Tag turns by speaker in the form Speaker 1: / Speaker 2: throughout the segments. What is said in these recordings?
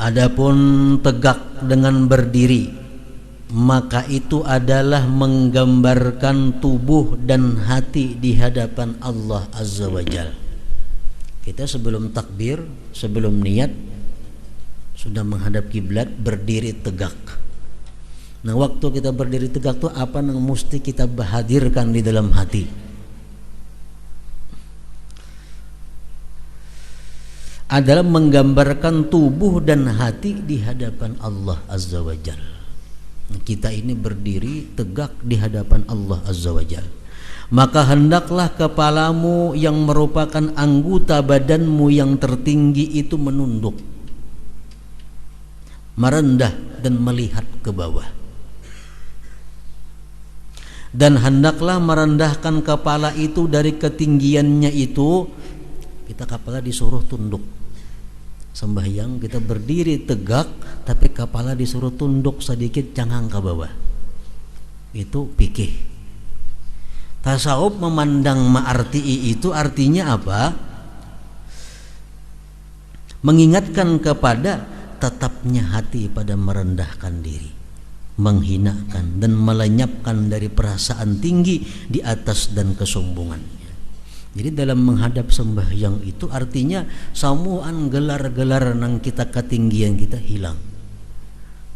Speaker 1: Adapun tegak dengan berdiri, maka itu adalah menggambarkan tubuh dan hati di hadapan Allah Azza wa Jalla. Kita sebelum takbir, sebelum niat, sudah menghadap kiblat, berdiri tegak. Nah, waktu kita berdiri tegak itu apa yang mesti kita hadirkan di dalam hati? Adalah menggambarkan tubuh dan hati di hadapan Allah Azza wa Jalla. Kita ini berdiri tegak di hadapan Allah Azza wa Jalla. Maka hendaklah kepalamu yang merupakan anggota badanmu yang tertinggi itu menunduk, merendah dan melihat ke bawah. Dan hendaklah merendahkan kepala itu dari ketinggiannya itu. Kita kepala disuruh tunduk. Sembahyang kita berdiri tegak, tapi kepala disuruh tunduk sedikit, jangan ke bawah. Itu fikih. Tasawuf memandang ma'arti'i itu artinya apa? Mengingatkan kepada tetapnya hati pada merendahkan diri, menghinakan dan melenyapkan dari perasaan tinggi di atas dan kesombongan. Jadi dalam menghadap sembahyang itu artinya samuan gelar-gelar nang kita ketinggian kita hilang.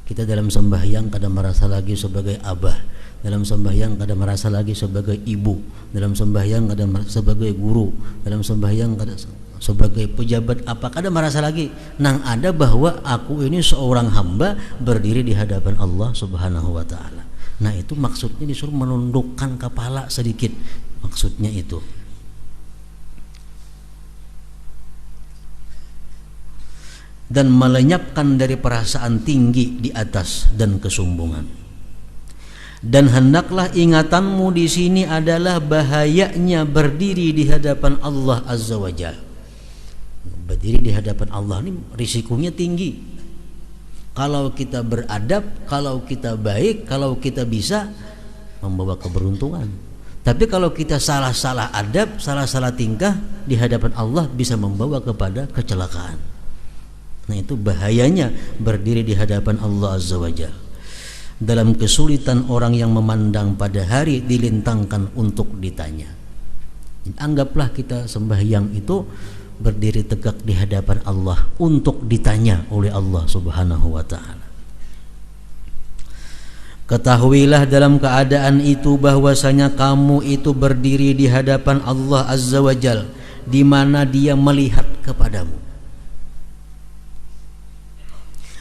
Speaker 1: Kita dalam sembahyang kadang merasa lagi sebagai abah, dalam sembahyang kadang merasa lagi sebagai ibu, dalam sembahyang kadang sebagai guru, dalam sembahyang kadang sebagai pejabat apa, kadang merasa lagi nang ada bahwa aku ini seorang hamba berdiri di hadapan Allah Subhanahu wa taala. Nah, itu maksudnya disuruh menundukkan kepala sedikit. Maksudnya itu. Dan melenyapkan dari perasaan tinggi di atas dan kesombongan. Dan hendaklah ingatanmu di sini adalah bahayanya berdiri di hadapan Allah Azza wa Jalla. Berdiri di hadapan Allah ini risikonya tinggi. Kalau kita beradab, kalau kita baik, kalau kita bisa membawa keberuntungan. Tapi kalau kita salah-salah adab, salah-salah tingkah di hadapan Allah bisa membawa kepada kecelakaan. Nah, itu bahayanya berdiri di hadapan Allah Azza wa Jalla. Dalam kesulitan orang yang memandang pada hari dilintangkan untuk ditanya. Anggaplah kita sembahyang itu berdiri tegak di hadapan Allah untuk ditanya oleh Allah Subhanahu wa taala. Ketahuilah dalam keadaan itu bahwasanya kamu itu berdiri di hadapan Allah Azza wa Jalla, di mana Dia melihat kepadamu.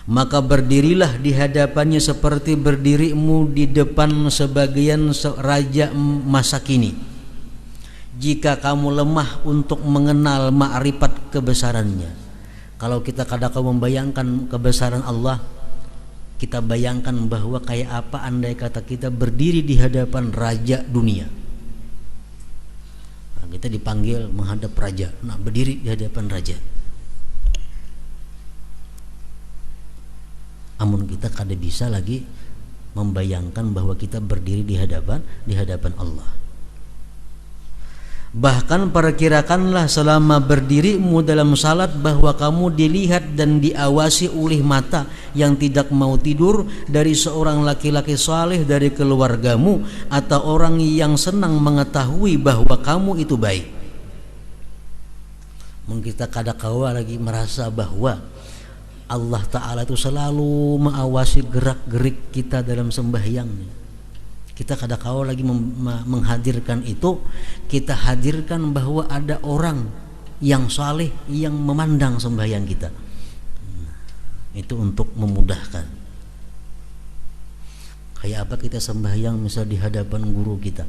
Speaker 1: Maka berdirilah di hadapannya seperti berdirimu di depan sebagian raja masa kini. Jika kamu lemah untuk mengenal ma'rifat kebesarannya. Kalau kita kadang-kadang membayangkan kebesaran Allah, kita bayangkan bahwa kayak apa andai kata kita berdiri di hadapan raja dunia. Nah, kita dipanggil menghadap raja. Nah, berdiri di hadapan raja. Amun kita kada bisa lagi membayangkan bahwa kita berdiri di hadapan Allah. Bahkan perkirakanlah selama berdirimu dalam salat bahwa kamu dilihat dan diawasi oleh mata yang tidak mau tidur dari seorang laki-laki saleh dari keluargamu atau orang yang senang mengetahui bahwa kamu itu baik. Mungkin kita kadang-kadang lagi merasa bahwa Allah Ta'ala itu selalu mengawasi gerak-gerik kita dalam sembahyang. Kita kadang-kadang lagi menghadirkan itu, kita hadirkan bahwa ada orang yang saleh yang memandang sembahyang kita. Itu untuk memudahkan. Kayak apa kita sembahyang misal di hadapan guru kita,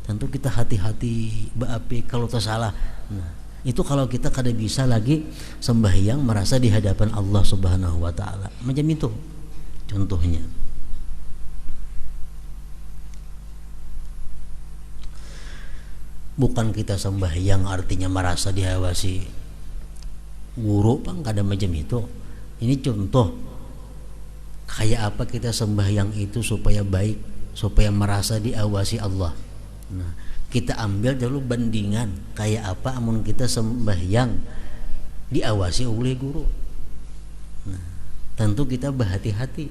Speaker 1: tentu kita hati-hati baapi kalau tersalah. Nah, itu kalau kita kada bisa lagi sembahyang merasa di hadapan Allah Subhanahu wa taala. Macam itu contohnya. Bukan kita sembahyang artinya merasa diawasi guru, pang kada macam itu. Ini contoh kayak apa kita sembahyang itu supaya baik, supaya merasa diawasi Allah. Nah, kita ambil dulu bandingan kayak apa amun kita sembahyang diawasi oleh guru. Nah, tentu kita berhati-hati.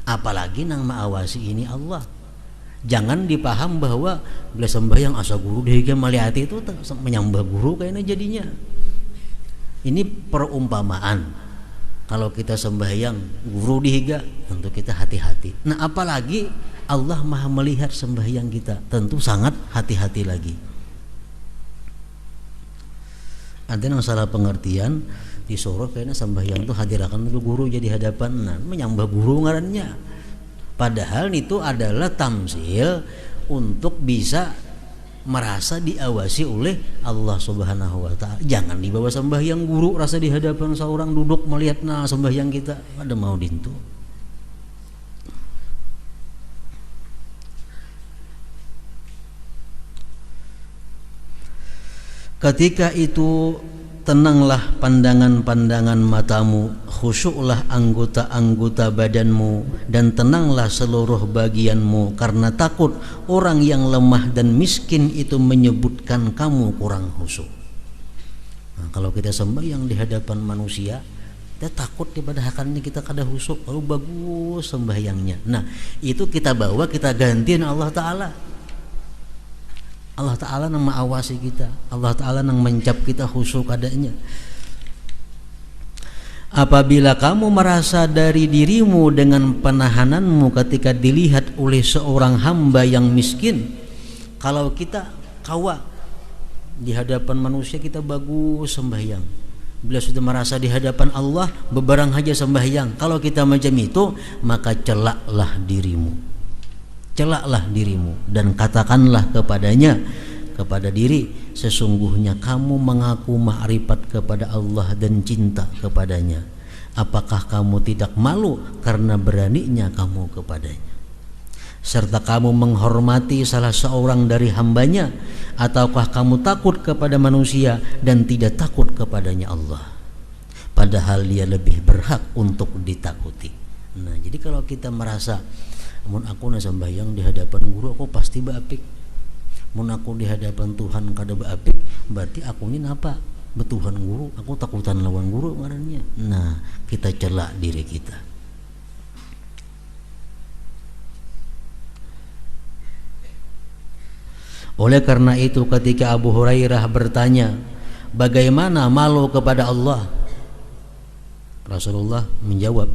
Speaker 1: Apalagi nang maawasi ini Allah. Jangan dipaham bahwa bila sembahyang asa guru dehiga maliati itu menyembah guru kayaknya jadinya. Ini perumpamaan. Kalau kita sembahyang guru dehiga, tentu kita hati-hati. Nah, apalagi Allah Maha melihat sembahyang kita, tentu sangat hati-hati lagi. Ada yang salah pengertian disuruh kayaknya sembahyang itu hadirakan dulu guru jadi hadapan, nah menyembah guru ngarannya. Padahal itu adalah tamsil untuk bisa merasa diawasi oleh Allah Subhanahu wa taala. Jangan dibawa sembahyang guru rasa di hadapan seorang duduk melihat nah sembahyang kita ada mau dintu. Ketika itu tenanglah pandangan-pandangan matamu, khusyuklah anggota-anggota badanmu, dan tenanglah seluruh bagianmu, karena takut orang yang lemah dan miskin itu menyebutkan kamu kurang khusyuk. Nah, kalau kita sembahyang di hadapan manusia, kita takut kepada hakannya kita kada khusyuk, lalu bagus sembahyangnya. Nah, itu kita bawa, kita gantiin Allah Ta'ala. Allah Ta'ala yang mengawasi kita, Allah Ta'ala yang mencap kita khusyuk adanya. Apabila kamu merasa dari dirimu dengan penahananmu ketika dilihat oleh seorang hamba yang miskin, kalau kita kawa di hadapan manusia kita bagus sembahyang, bila sudah merasa di hadapan Allah bebarang aja sembahyang, kalau kita macam itu maka celaklah dirimu. Celaklah dirimu dan katakanlah kepadanya, kepada diri, sesungguhnya kamu mengaku ma'rifat kepada Allah dan cinta kepadanya. Apakah kamu tidak malu karena beraninya kamu kepadanya? Serta kamu menghormati salah seorang dari hambanya, ataukah kamu takut kepada manusia dan tidak takut kepadanya Allah, padahal dia lebih berhak untuk ditakuti. Nah, jadi kalau kita merasa mun aku na sembahyang di hadapan guru aku pasti baapik, mun aku di hadapan Tuhan kada baapik, berarti aku ini apa? Betuhan guru, aku takutan lawan guru ngarannya. Nah, kita celak diri kita. Oleh karena itu ketika Abu Hurairah bertanya, bagaimana malu kepada Allah? Rasulullah menjawab,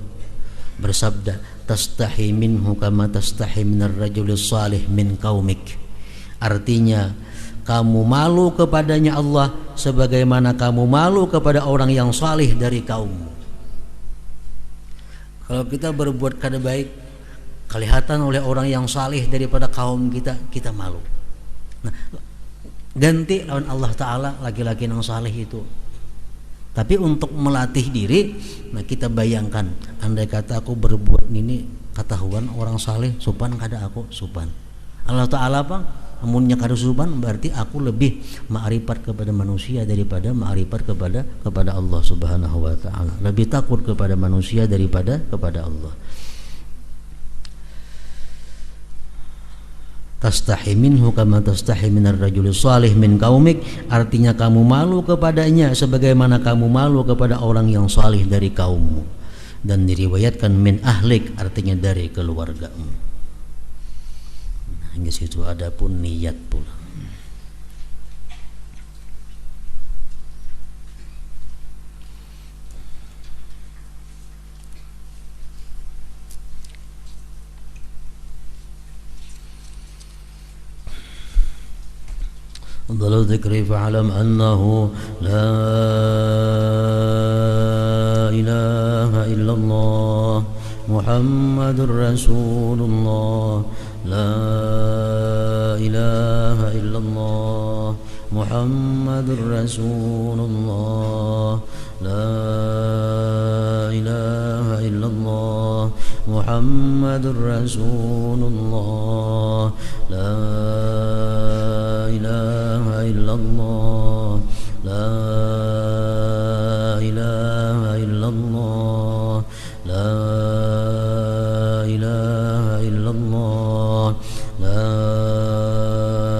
Speaker 1: bersabda, tastahi minhu kama tastahi minar rajulis salih min qaumik. Artinya, kamu malu kepadanya Allah sebagaimana kamu malu kepada orang yang salih dari kaummu. Kalau kita berbuat kada baik, kelihatan oleh orang yang salih daripada kaum kita, kita malu. Nah, ganti lawan Allah Ta'ala laki-laki yang salih itu. Tapi untuk melatih diri, nah kita bayangkan, andai kata aku berbuat ini ketahuan orang saleh, supan kada aku supan. Allah Ta'ala apa? Amunnya kada supan, berarti aku lebih ma'rifat kepada manusia daripada ma'rifat kepada Allah Subhanahu wa taala. Lebih takut kepada manusia daripada kepada Allah. Tastahi minhu kama tastahi minar rajuli salih min qaumik, artinya kamu malu kepadanya sebagaimana kamu malu kepada orang yang salih dari kaummu. Dan diriwayatkan min ahlik, artinya dari keluargamu. Nah, hingga situ ada pun niat pula. أفضل الذكر فاعلم أنه لا إله إلا الله محمد رسول الله لا إله إلا الله محمد رسول الله لا إله إلا الله محمد رسول الله لا إله إلا الله لا إله إلا الله لا إله إلا الله لا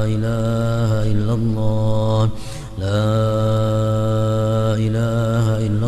Speaker 1: إله إلا الله لا إله إلا